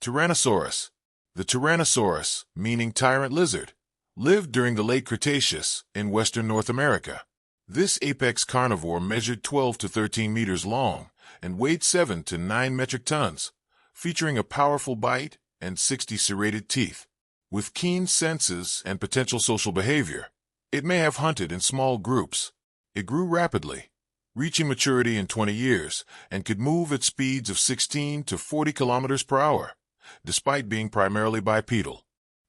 Tyrannosaurus. The Tyrannosaurus, meaning tyrant lizard, lived during the late Cretaceous in western North America. This apex carnivore measured 12 to 13 meters long and weighed 7 to 9 metric tons, featuring a powerful bite and 60 serrated teeth. With keen senses and potential social behavior, it may have hunted in small groups. It grew rapidly, reaching maturity in 20 years, and could move at speeds of 16 to 40 kilometers per hour, despite being primarily bipedal.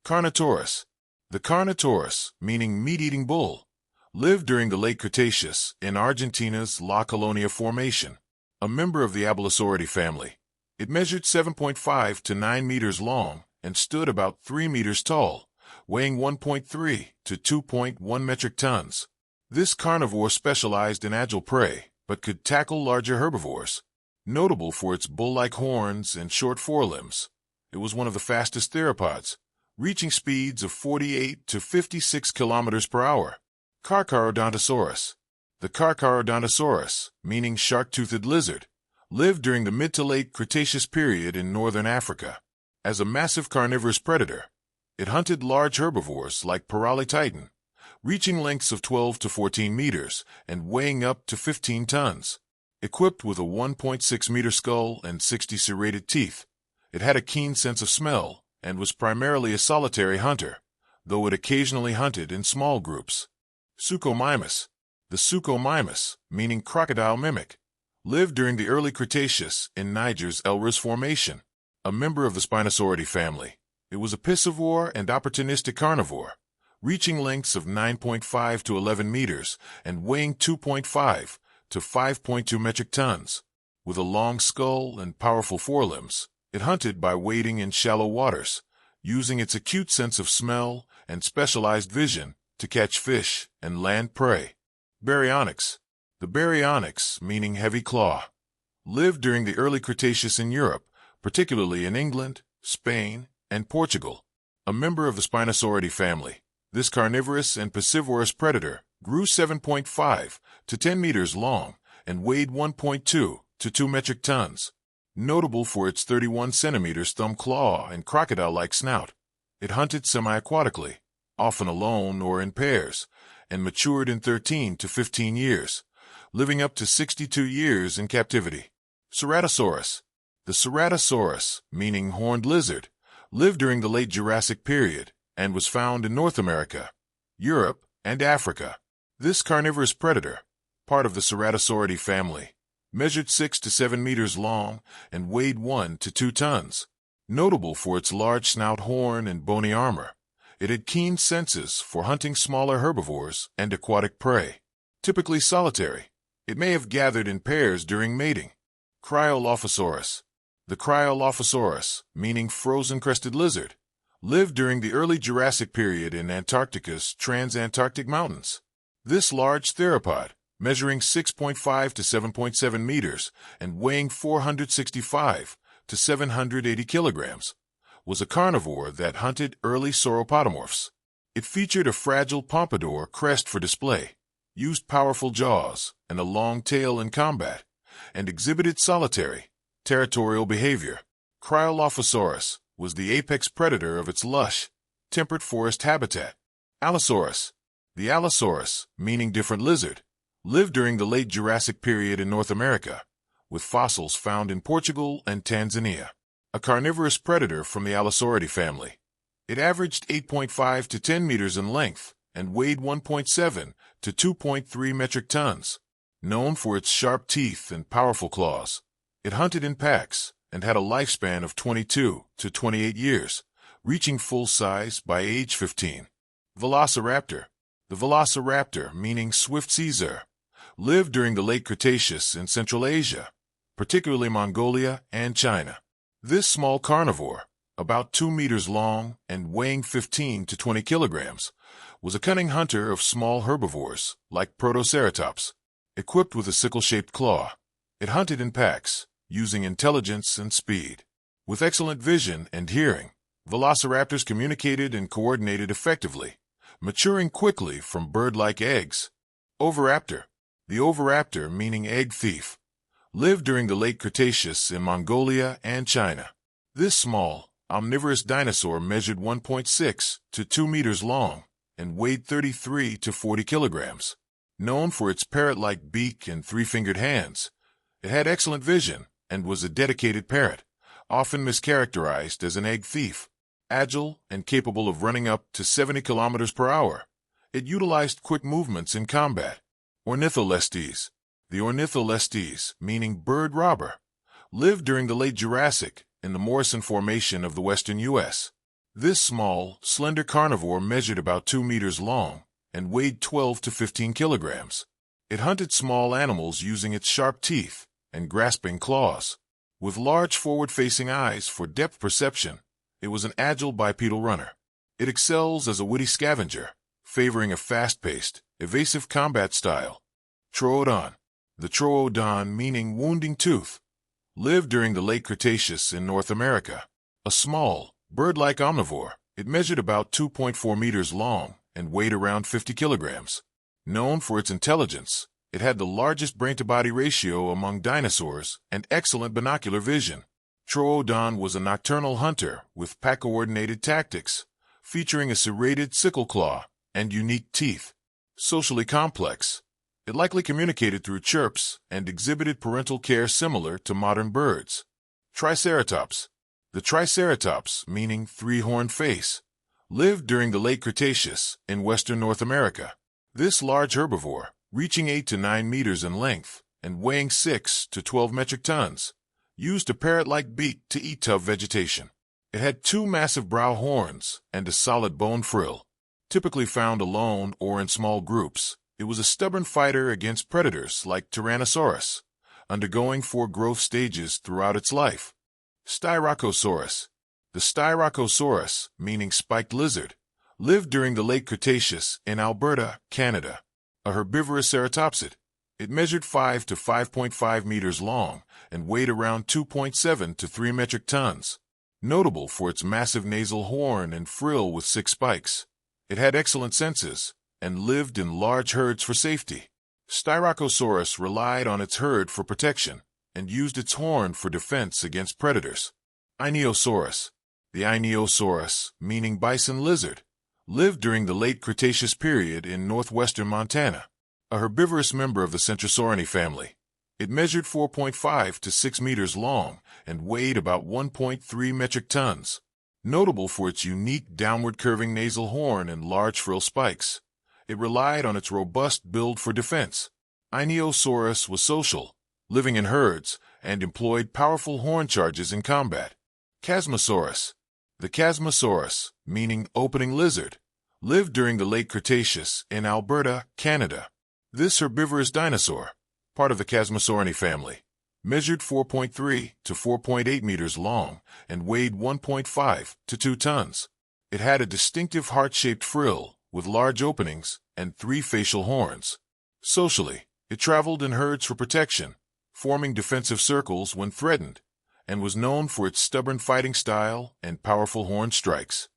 Carnotaurus. The Carnotaurus, meaning meat-eating bull, lived during the late Cretaceous in Argentina's La Colonia Formation, a member of the Abelisauridae family. It measured 7.5 to 9 meters long and stood about 3 meters tall, weighing 1.3 to 2.1 metric tons. This carnivore specialized in agile prey, but could tackle larger herbivores. Notable for its bull-like horns and short forelimbs, it was one of the fastest theropods, reaching speeds of 48 to 56 kilometers per hour. Carcharodontosaurus. The Carcharodontosaurus, meaning shark-toothed lizard, lived during the mid to late Cretaceous period in northern Africa. As a massive carnivorous predator, it hunted large herbivores like Paralititan, reaching lengths of 12 to 14 meters and weighing up to 15 tons. Equipped with a 1.6-meter skull and 60 serrated teeth, it had a keen sense of smell and was primarily a solitary hunter, though it occasionally hunted in small groups. Suchomimus. The Suchomimus, meaning crocodile mimic, lived during the early Cretaceous in Niger's Elrus Formation, a member of the Spinosauridae family. It was a piscivore and opportunistic carnivore, reaching lengths of 9.5 to 11 meters and weighing 2.5 to 5.2 metric tons. With a long skull and powerful forelimbs, it hunted by wading in shallow waters, using its acute sense of smell and specialized vision to catch fish and land prey. Baryonyx. The Baryonyx, meaning heavy claw, lived during the early Cretaceous in Europe, particularly in England, Spain, and Portugal. A member of the Spinosauridae family, this carnivorous and piscivorous predator grew 7.5 to 10 meters long and weighed 1.2 to 2 metric tons. Notable for its 31 centimeters thumb claw and crocodile-like snout, it hunted semi-aquatically, often alone or in pairs, and matured in 13 to 15 years, living up to 62 years in captivity. Ceratosaurus. The Ceratosaurus, meaning horned lizard, lived during the late Jurassic period and was found in North America, Europe, and Africa. This carnivorous predator, part of the Ceratosauridae family, measured 6 to 7 meters long and weighed 1 to 2 tons. Notable for its large snout horn and bony armor, it had keen senses for hunting smaller herbivores and aquatic prey. Typically solitary, it may have gathered in pairs during mating. Cryolophosaurus. The Cryolophosaurus, meaning frozen-crested lizard, lived during the early Jurassic period in Antarctica's transantarctic mountains. This large theropod, measuring 6.5 to 7.7 meters and weighing 465 to 780 kilograms, was a carnivore that hunted early sauropodomorphs. It featured a fragile pompadour crest for display, used powerful jaws and a long tail in combat, and exhibited solitary, territorial behavior. Cryolophosaurus was the apex predator of its lush, temperate forest habitat. Allosaurus. The Allosaurus, meaning different lizard, lived during the late Jurassic period in North America, with fossils found in Portugal and Tanzania. A carnivorous predator from the Allosauridae family. It averaged 8.5 to 10 meters in length and weighed 1.7 to 2.3 metric tons. Known for its sharp teeth and powerful claws, it hunted in packs and had a lifespan of 22 to 28 years, reaching full size by age 15. Velociraptor. The Velociraptor, meaning swift Caesar, lived during the late Cretaceous in Central Asia, particularly Mongolia and China. This small carnivore, about 2 meters long and weighing 15 to 20 kilograms, was a cunning hunter of small herbivores like Protoceratops. Equipped with a sickle-shaped claw, it hunted in packs, using intelligence and speed. With excellent vision and hearing, velociraptors communicated and coordinated effectively, maturing quickly from bird-like eggs. Oviraptor. The oviraptor, meaning egg thief, lived during the late Cretaceous in Mongolia and China. This small, omnivorous dinosaur measured 1.6 to 2 meters long and weighed 33 to 40 kilograms. Known for its parrot-like beak and three-fingered hands, it had excellent vision and was a dedicated parrot, often mischaracterized as an egg thief. Agile and capable of running up to 70 kilometers per hour, it utilized quick movements in combat. Ornitholestes. The Ornitholestes, meaning bird robber, lived during the late Jurassic in the Morrison Formation of the western U.S. This small, slender carnivore measured about 2 meters long and weighed 12 to 15 kilograms. It hunted small animals using its sharp teeth and grasping claws. With large forward-facing eyes for depth perception, it was an agile bipedal runner. It excels as a witty scavenger, favoring a fast-paced, evasive combat style. Troodon. The Troodon, meaning wounding tooth, lived during the late Cretaceous in North America. A small, bird-like omnivore, it measured about 2.4 meters long and weighed around 50 kilograms. Known for its intelligence, it had the largest brain-to-body ratio among dinosaurs and excellent binocular vision. Troodon was a nocturnal hunter with pack-coordinated tactics, featuring a serrated sickle claw and unique teeth. Socially complex, it likely communicated through chirps and exhibited parental care similar to modern birds. Triceratops. The Triceratops, meaning three-horned face, lived during the late Cretaceous in western North America. This large herbivore, reaching 8 to 9 meters in length and weighing 6 to 12 metric tons, used a parrot-like beak to eat tough vegetation. It had 2 massive brow horns and a solid bone frill. Typically found alone or in small groups, it was a stubborn fighter against predators like Tyrannosaurus, undergoing 4 growth stages throughout its life. Styracosaurus. The Styracosaurus, meaning spiked lizard, lived during the late Cretaceous in Alberta, Canada. A herbivorous ceratopsid, it measured 5 to 5.5 meters long and weighed around 2.7 to 3 metric tons. Notable for its massive nasal horn and frill with 6 spikes, it had excellent senses and lived in large herds for safety. Styracosaurus relied on its herd for protection and used its horn for defense against predators. Ichneosaurus. The Ichneosaurus, meaning bison lizard, lived during the late Cretaceous period in northwestern Montana. A herbivorous member of the Centrosaurini family, it measured 4.5 to 6 meters long and weighed about 1.3 metric tons. Notable for its unique downward curving nasal horn and large frill spikes, it relied on its robust build for defense. Ichneosaurus was social, living in herds, and employed powerful horn charges in combat. Chasmosaurus. The Chasmosaurus, meaning opening lizard, lived during the late Cretaceous in Alberta, Canada. This herbivorous dinosaur, part of the Chasmosaurini family, measured 4.3 to 4.8 meters long and weighed 1.5 to 2 tons. It had a distinctive heart-shaped frill with large openings and 3 facial horns. Socially, it traveled in herds for protection, forming defensive circles when threatened, and was known for its stubborn fighting style and powerful horn strikes.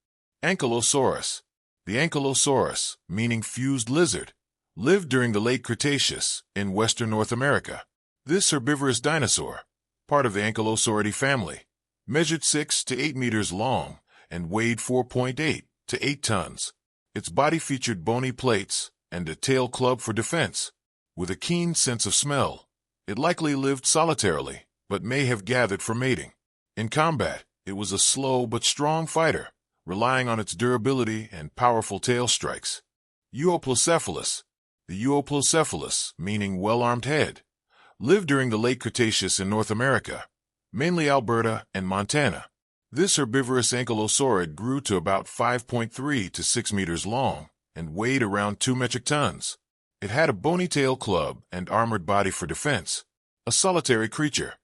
Ankylosaurus. The Ankylosaurus, meaning fused lizard, lived during the late Cretaceous in western North America. This herbivorous dinosaur, part of the Ankylosauridae family, measured 6 to 8 meters long and weighed 4.8 to 8 tons. Its body featured bony plates and a tail club for defense. With a keen sense of smell, it likely lived solitarily, but may have gathered for mating. In combat, it was a slow but strong fighter, relying on its durability and powerful tail strikes. Euoplocephalus. The Euoplocephalus, meaning well-armed head, lived during the late Cretaceous in North America, mainly Alberta and Montana. This herbivorous ankylosaurid grew to about 5.3 to 6 meters long and weighed around 2 metric tons. It had a bony tail club and armored body for defense. A solitary creature,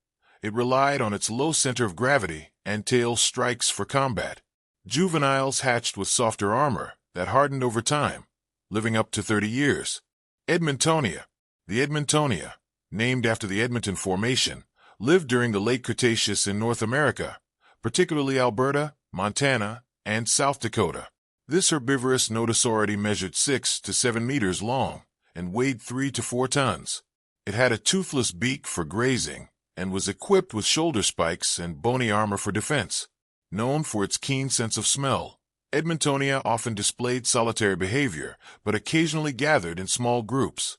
it relied on its low center of gravity and tail strikes for combat. Juveniles hatched with softer armor that hardened over time, living up to 30 years. Edmontonia. The Edmontonia, named after the Edmonton Formation, lived during the late Cretaceous in North America, particularly Alberta, Montana, and South Dakota. This herbivorous nodosaurid measured 6 to 7 meters long and weighed 3 to 4 tons. It had a toothless beak for grazing and was equipped with shoulder spikes and bony armor for defense. Known for its keen sense of smell, Edmontonia often displayed solitary behavior, but occasionally gathered in small groups.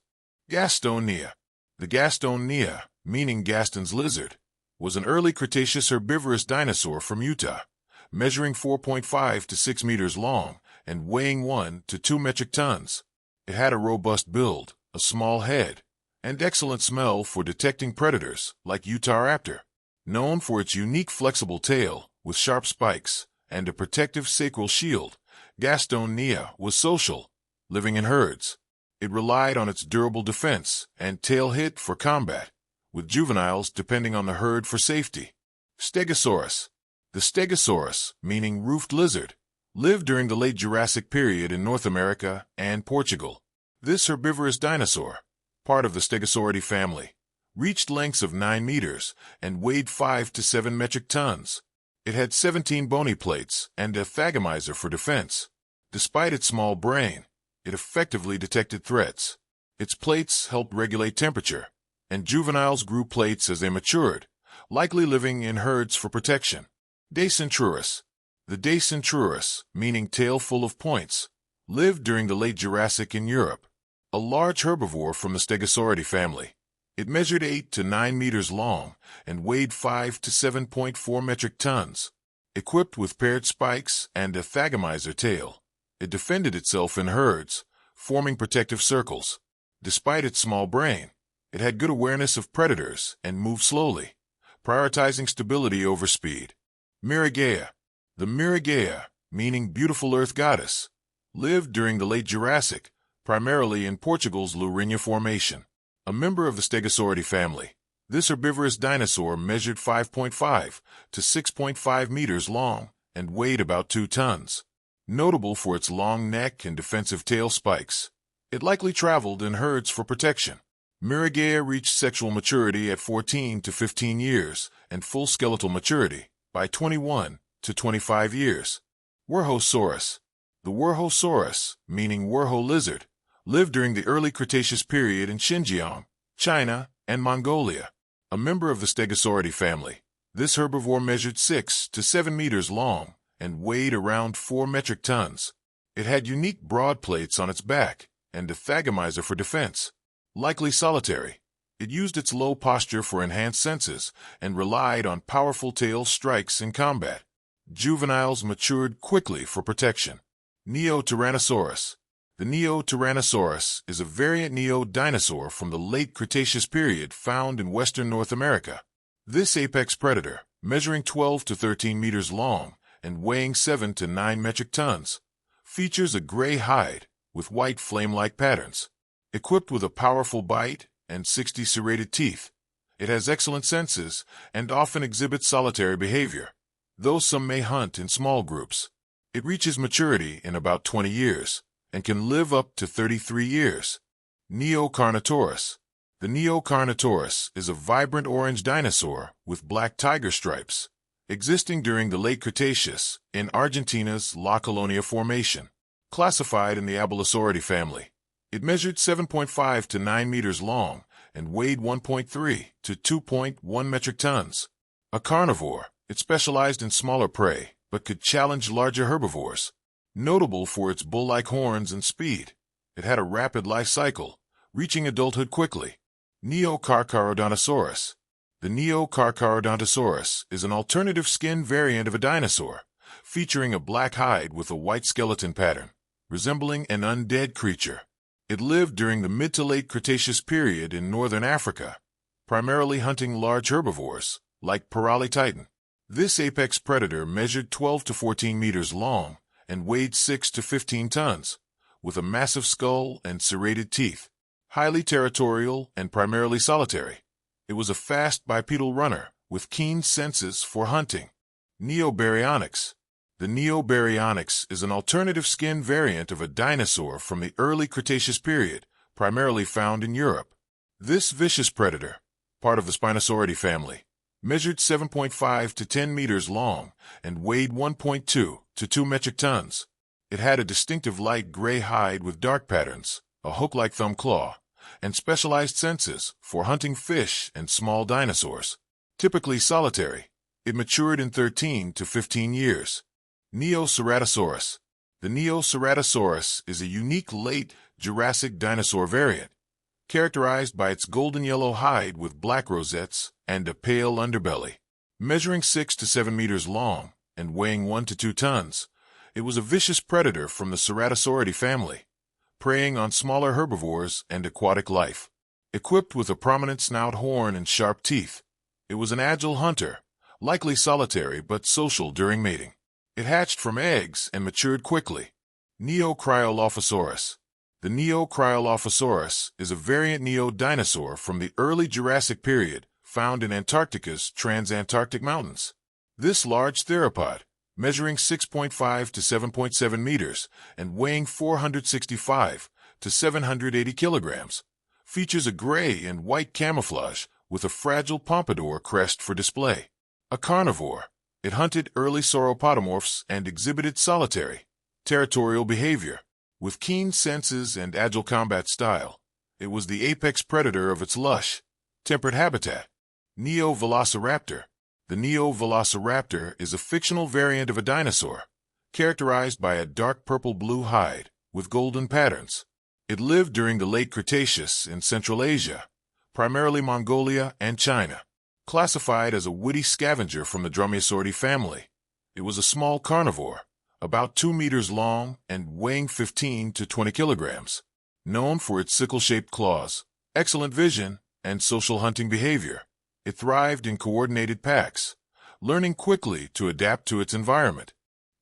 Gastonia. The Gastonia, meaning Gaston's lizard, was an early Cretaceous herbivorous dinosaur from Utah, measuring 4.5 to 6 meters long and weighing 1 to 2 metric tons. It had a robust build, a small head, and excellent smell for detecting predators like Utahraptor. Known for its unique flexible tail with sharp spikes and a protective sacral shield, Gastonia was social, living in herds. It relied on its durable defense and tail hit for combat, with juveniles depending on the herd for safety. Stegosaurus. The Stegosaurus, meaning roofed lizard, lived during the late Jurassic period in North America and Portugal. This herbivorous dinosaur, part of the Stegosauridae family, reached lengths of 9 meters and weighed 5 to 7 metric tons. It had 17 bony plates and a thagomizer for defense. Despite its small brain, it effectively detected threats. Its plates helped regulate temperature, and juveniles grew plates as they matured, likely living in herds for protection. Dinosaurs. The Dinosaurs, meaning tail full of points, lived during the late Jurassic in Europe. A large herbivore from the Stegosauridae family. It measured 8 to 9 meters long and weighed 5 to 7.4 metric tons. Equipped with paired spikes and a thagomizer tail, it defended itself in herds, forming protective circles. Despite its small brain, it had good awareness of predators and moved slowly, prioritizing stability over speed. Miragaea. The Miragaea, meaning beautiful earth goddess, lived during the late Jurassic, primarily in Portugal's Lourinhã Formation. A member of the Stegosauridae family, this herbivorous dinosaur measured 5.5 to 6.5 meters long and weighed about 2 tons. Notable for its long neck and defensive tail spikes, it likely traveled in herds for protection. Miragaea reached sexual maturity at 14 to 15 years and full skeletal maturity by 21 to 25 years. Wuerhosaurus. The Wuerhosaurus, meaning Wuerho lizard, lived during the early Cretaceous period in Xinjiang, China, and Mongolia. A member of the Stegosauridae family, this herbivore measured 6 to 7 meters long and weighed around 4 metric tons. It had unique broad plates on its back and a thagomizer for defense. Likely solitary, it used its low posture for enhanced senses and relied on powerful tail strikes in combat. Juveniles matured quickly for protection. Neo-Tyrannosaurus. The Neo-Tyrannosaurus is a variant neo-dinosaur from the late Cretaceous period found in western North America. This apex predator, measuring 12 to 13 meters long and weighing 7 to 9 metric tons, features a gray hide with white flame-like patterns. Equipped with a powerful bite and 60 serrated teeth, it has excellent senses and often exhibits solitary behavior, though some may hunt in small groups. It reaches maturity in about 20 years and can live up to 33 years. Neocarnotaurus. The Neocarnotaurus is a vibrant orange dinosaur with black tiger stripes, existing during the late Cretaceous in Argentina's La Colonia Formation. Classified in the Abelosauridae family, it measured 7.5 to 9 meters long and weighed 1.3 to 2.1 metric tons. A carnivore, it specialized in smaller prey but could challenge larger herbivores. Notable for its bull-like horns and speed, it had a rapid life cycle, reaching adulthood quickly. Neocarcharodontosaurus. The Neocarcharodontosaurus is an alternative skin variant of a dinosaur, featuring a black hide with a white skeleton pattern, resembling an undead creature. It lived during the mid to late Cretaceous period in northern Africa, primarily hunting large herbivores, like Paralititan. This apex predator measured 12 to 14 meters long and weighed 6 to 15 tons, with a massive skull and serrated teeth. Highly territorial and primarily solitary, it was a fast bipedal runner with keen senses for hunting. Neobaryonyx. The Neobaryonyx is an alternative skin variant of a dinosaur from the early Cretaceous period, primarily found in Europe. This vicious predator, part of the Spinosauridae family, measured 7.5 to 10 meters long and weighed 1.2 to 2 metric tons. It had a distinctive light gray hide with dark patterns, a hook-like thumb claw, and specialized senses for hunting fish and small dinosaurs. Typically solitary, It matured in 13 to 15 years. Neoceratosaurus. The Neoceratosaurus is a unique late Jurassic dinosaur variant, characterized by its golden yellow hide with black rosettes and a pale underbelly. Measuring 6 to 7 meters long and weighing 1 to 2 tons, it was a vicious predator from the Ceratosauridae family, preying on smaller herbivores and aquatic life. Equipped with a prominent snout horn and sharp teeth, it was an agile hunter, likely solitary but social during mating. It hatched from eggs and matured quickly. Neocryolophosaurus. The Neocryolophosaurus is a variant neo-dinosaur from the early Jurassic period found in Antarctica's transantarctic mountains. This large theropod, measuring 6.5 to 7.7 meters and weighing 465 to 780 kilograms, features a gray and white camouflage with a fragile pompadour crest for display. A carnivore, it hunted early sauropodomorphs and exhibited solitary, territorial behavior. With keen senses and agile combat style, it was the apex predator of its lush, temperate habitat. Neovelociraptor. The Neovelociraptor is a fictional variant of a dinosaur, characterized by a dark purple-blue hide with golden patterns. It lived during the late Cretaceous in Central Asia, primarily Mongolia and China. Classified as a woody scavenger from the Dromaeosauridae family, it was a small carnivore, about 2 meters long and weighing 15 to 20 kilograms. Known for its sickle-shaped claws, excellent vision, and social hunting behavior, it thrived in coordinated packs, learning quickly to adapt to its environment.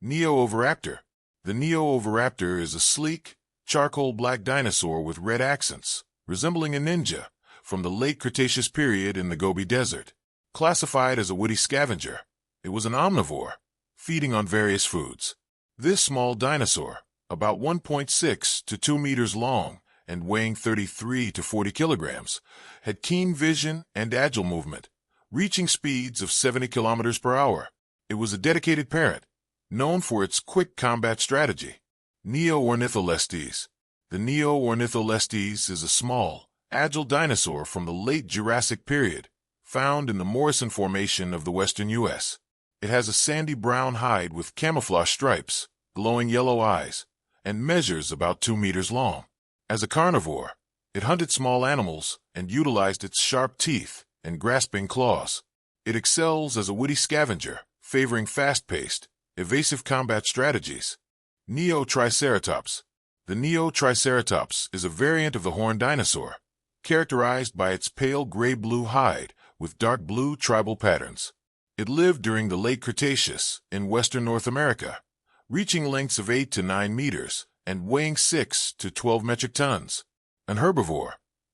Neo-oviraptor. The Neo-oviraptor is a sleek, charcoal black dinosaur with red accents, resembling a ninja, from the late Cretaceous period in the Gobi Desert. Classified as a woody scavenger, it was an omnivore, feeding on various foods. This small dinosaur, about 1.6 to 2 meters long and weighing 33 to 40 kilograms, had keen vision and agile movement, reaching speeds of 70 kilometers per hour. It was a dedicated parent, known for its quick combat strategy. Neo-ornitholestes. The Neo-ornitholestes is a small, agile dinosaur from the late Jurassic period, found in the Morrison Formation of the western U.S. It has a sandy brown hide with camouflage stripes, glowing yellow eyes, and measures about 2 meters long. As a carnivore, it hunted small animals and utilized its sharp teeth and grasping claws. It excels as a woody scavenger, favoring fast-paced, evasive combat strategies. Neo-triceratops. The Neo-triceratops is a variant of the horned dinosaur, characterized by its pale gray-blue hide with dark blue tribal patterns. It lived during the late Cretaceous in western North America, reaching lengths of 8 to 9 meters and weighing 6 to 12 metric tons. An herbivore,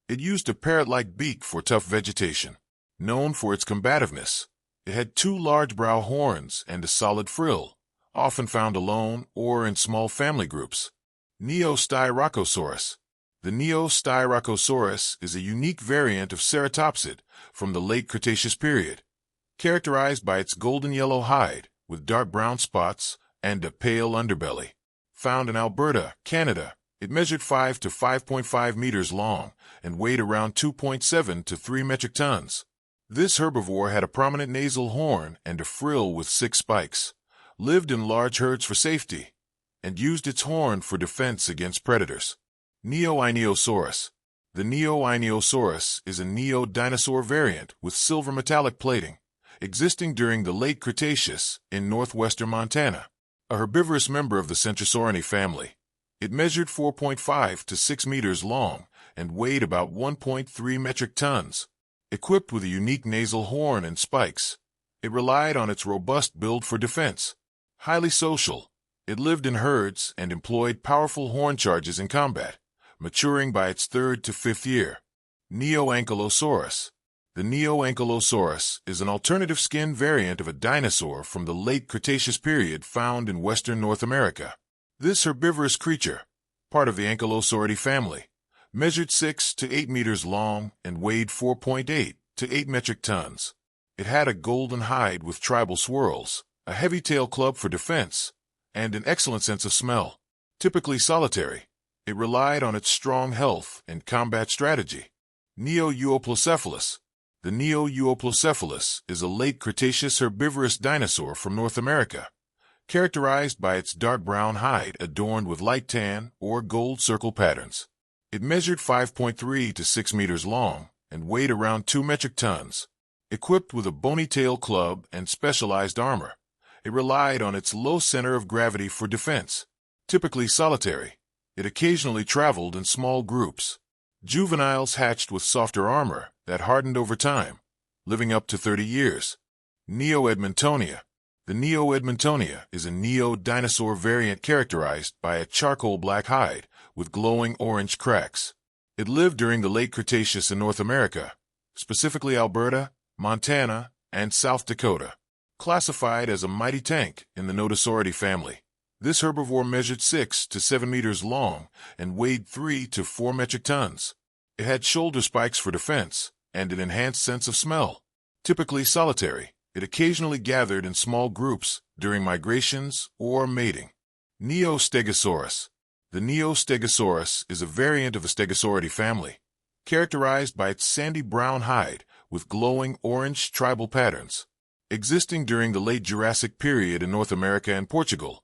it used a parrot-like beak for tough vegetation. Known for its combativeness, it had 2 large brow horns and a solid frill, often found alone or in small family groups. Neostyracosaurus. The Neostyracosaurus is a unique variant of ceratopsid from the late Cretaceous period, characterized by its golden yellow hide with dark brown spots and a pale underbelly. Found in Alberta, Canada, it measured 5 to 5.5 meters long and weighed around 2.7 to 3 metric tons. This herbivore had a prominent nasal horn and a frill with 6 spikes, lived in large herds for safety, and used its horn for defense against predators. Neo-Ionosaurus. The Neo-Ionosaurus is a neo-dinosaur variant with silver metallic plating, existing during the late Cretaceous in northwestern Montana. A herbivorous member of the Centrosaurinae family, it measured 4.5 to 6 meters long and weighed about 1.3 metric tons. Equipped with a unique nasal horn and spikes, it relied on its robust build for defense. Highly social, it lived in herds and employed powerful horn charges in combat, maturing by its 3rd to 5th year. Neo-Ankylosaurus. The Neo-Ankylosaurus is an alternative skin variant of a dinosaur from the late Cretaceous period found in western North America. This herbivorous creature, part of the Ankylosauridae family, measured 6 to 8 meters long and weighed 4.8 to 8 metric tons. It had a golden hide with tribal swirls, a heavy tail club for defense, and an excellent sense of smell. Typically solitary, it relied on its strong health and combat strategy. Neo-Euoplocephalus. The Neo-Euoplocephalus is a late Cretaceous herbivorous dinosaur from North America, characterized by its dark brown hide adorned with light tan or gold circle patterns. It measured 5.3 to 6 meters long and weighed around 2 metric tons. Equipped with a bony tail club and specialized armor, it relied on its low center of gravity for defense. Typically solitary, it occasionally traveled in small groups. Juveniles hatched with softer armor that hardened over time, living up to 30 years. Neo-Edmontonia. The Neo-Edmontonia is a neo-dinosaur variant characterized by a charcoal black hide with glowing orange cracks. It lived during the late Cretaceous in North America, specifically Alberta, Montana, and South Dakota. Classified as a mighty tank in the Nodosauridae family, this herbivore measured 6 to 7 meters long and weighed 3 to 4 metric tons. It had shoulder spikes for defense and an enhanced sense of smell. Typically solitary, it occasionally gathered in small groups during migrations or mating. Neo-Stegosaurus. The Neo-Stegosaurus is a variant of the Stegosauridae family, characterized by its sandy brown hide with glowing orange tribal patterns. Existing during the late Jurassic period in North America and Portugal,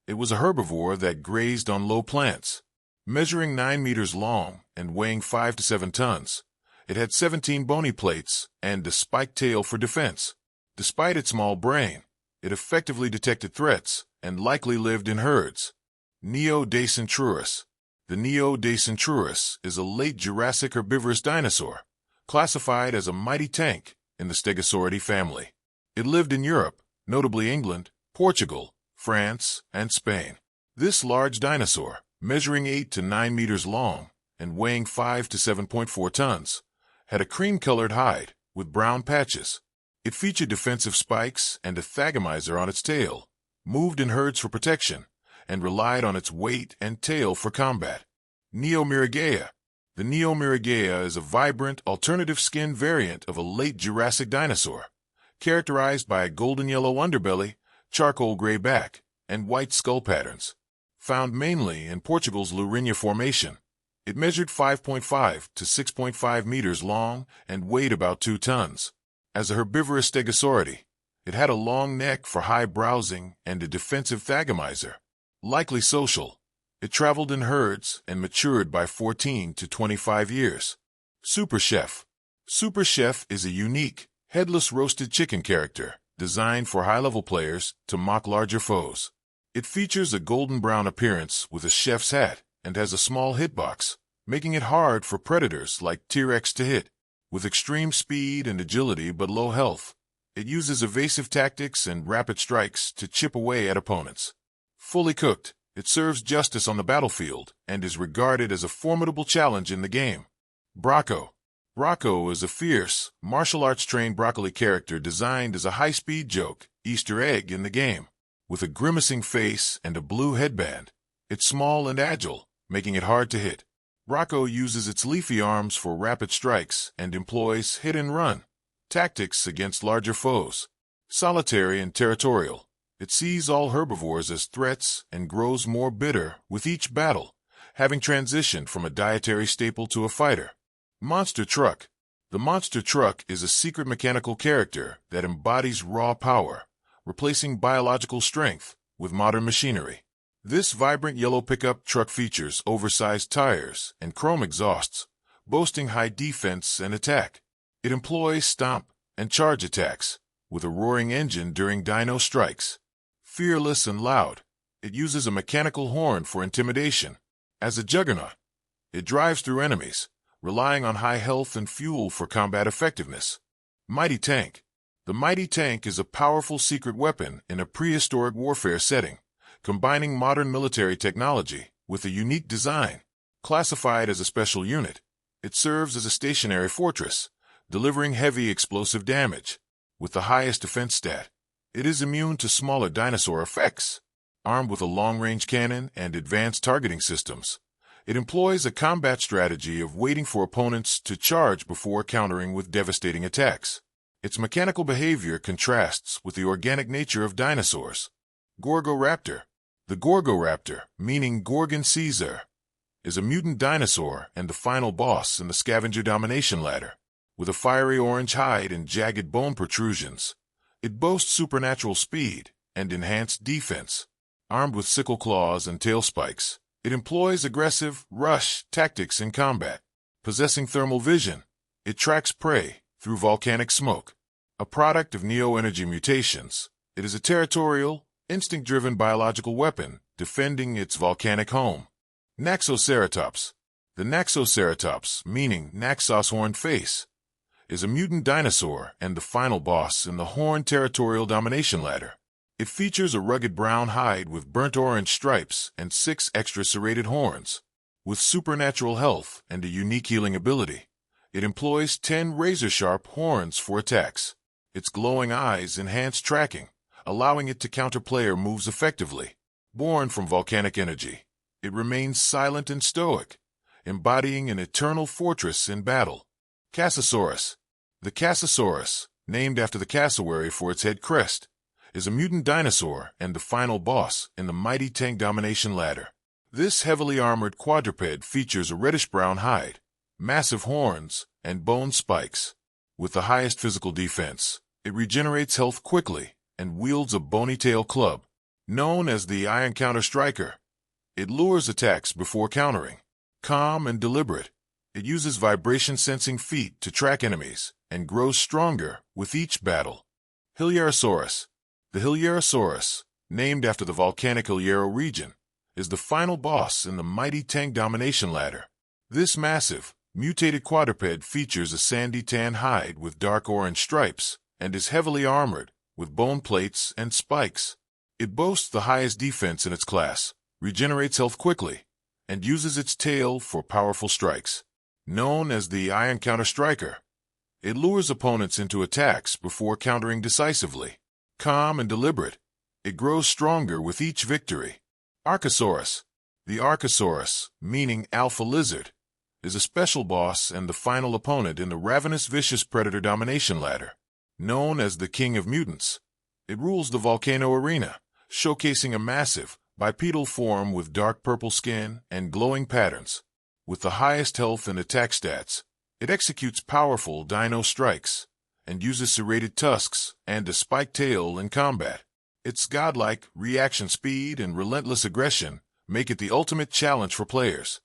it was a herbivore that grazed on low plants. Measuring 9 meters long and weighing 5 to 7 tons, it had 17 bony plates and a spiked tail for defense. Despite its small brain, it effectively detected threats and likely lived in herds. Neo-Dacentruris. The Neo-Dacentruris is a late Jurassic herbivorous dinosaur, classified as a mighty tank in the Stegosauridae family. It lived in Europe, notably England, Portugal, France, and Spain. This large dinosaur, measuring 8 to 9 meters long and weighing 5 to 7.4 tons, had a cream-colored hide with brown patches. It featured defensive spikes and a thagomizer on its tail, moved in herds for protection, and relied on its weight and tail for combat. Neomyrigea. The Neomyrigea is a vibrant, alternative skin variant of a late Jurassic dinosaur, characterized by a golden yellow underbelly, charcoal gray back, and white skull patterns. Found mainly in Portugal's Lourinhã Formation, it measured 5.5 to 6.5 meters long and weighed about 2 tons. As a herbivorous Stegosauridae, it had a long neck for high browsing and a defensive thagomizer. Likely social, it traveled in herds and matured by 14 to 25 years. Super Chef. Super Chef is a unique, headless roasted chicken character designed for high-level players to mock larger foes. It features a golden brown appearance with a chef's hat and has a small hitbox, making it hard for predators like T-Rex to hit. With extreme speed and agility but low health, it uses evasive tactics and rapid strikes to chip away at opponents. Fully cooked, it serves justice on the battlefield and is regarded as a formidable challenge in the game. Braco. Braco is a fierce, martial arts-trained broccoli character designed as a high-speed joke, Easter egg in the game. With a grimacing face and a blue headband, it's small and agile, making it hard to hit. Braco uses its leafy arms for rapid strikes and employs hit-and-run tactics against larger foes. Solitary and territorial, it sees all herbivores as threats and grows more bitter with each battle, having transitioned from a dietary staple to a fighter. Monster Truck. The Monster Truck is a secret mechanical character that embodies raw power, replacing biological strength with modern machinery. This vibrant yellow pickup truck features oversized tires and chrome exhausts, boasting high defense and attack. It employs stomp and charge attacks, with a roaring engine during dino strikes. Fearless and loud, it uses a mechanical horn for intimidation. As a juggernaut, it drives through enemies, relying on high health and fuel for combat effectiveness. Mighty Tank. The Mighty Tank is a powerful secret weapon in a prehistoric warfare setting, combining modern military technology with a unique design. Classified as a special unit, it serves as a stationary fortress, delivering heavy explosive damage. With the highest defense stat, it is immune to smaller dinosaur effects. Armed with a long-range cannon and advanced targeting systems, it employs a combat strategy of waiting for opponents to charge before countering with devastating attacks. Its mechanical behavior contrasts with the organic nature of dinosaurs. Gorgoraptor. The Gorgoraptor, meaning Gorgon Caesar, is a mutant dinosaur and the final boss in the scavenger domination ladder. With a fiery orange hide and jagged bone protrusions, it boasts supernatural speed and enhanced defense. Armed with sickle claws and tail spikes, it employs aggressive rush tactics in combat. Possessing thermal vision, it tracks prey through volcanic smoke. A product of neo-energy mutations, it is a territorial, instinct-driven biological weapon defending its volcanic home. Naxoceratops. The Naxoceratops, meaning Naxos horned face, is a mutant dinosaur and the final boss in the horn territorial domination ladder. It features a rugged brown hide with burnt orange stripes and 6 extra serrated horns. With supernatural health and a unique healing ability, it employs 10 razor-sharp horns for attacks. Its glowing eyes enhance tracking, allowing it to counter player moves effectively. Born from volcanic energy, it remains silent and stoic, embodying an eternal fortress in battle. Cassosaurus. The Cassosaurus, named after the cassowary for its head crest, is a mutant dinosaur and the final boss in the mighty tank domination ladder. This heavily armored quadruped features a reddish-brown hide, massive horns, and bone spikes. With the highest physical defense, it regenerates health quickly and wields a bony tail club. Known as the Iron Counter Striker, it lures attacks before countering. Calm and deliberate, it uses vibration-sensing feet to track enemies and grows stronger with each battle. Hilyerosaurus. The Hilyerosaurus, named after the volcanic Hilyero region, is the final boss in the mighty tank domination ladder. This massive, mutated quadruped features a sandy tan hide with dark orange stripes and is heavily armored with bone plates and spikes. It boasts the highest defense in its class, regenerates health quickly, and uses its tail for powerful strikes. Known as the Iron Counter Striker, it lures opponents into attacks before countering decisively. Calm and deliberate, it grows stronger with each victory. Archosaurus. The Archosaurus, meaning Alpha Lizard, is a special boss and the final opponent in the ravenous vicious predator domination ladder. Known as the King of Mutants, it rules the volcano arena, showcasing a massive, bipedal form with dark purple skin and glowing patterns. With the highest health and attack stats, it executes powerful dino strikes and uses serrated tusks and a spiked tail in combat. Its godlike reaction speed and relentless aggression make it the ultimate challenge for players.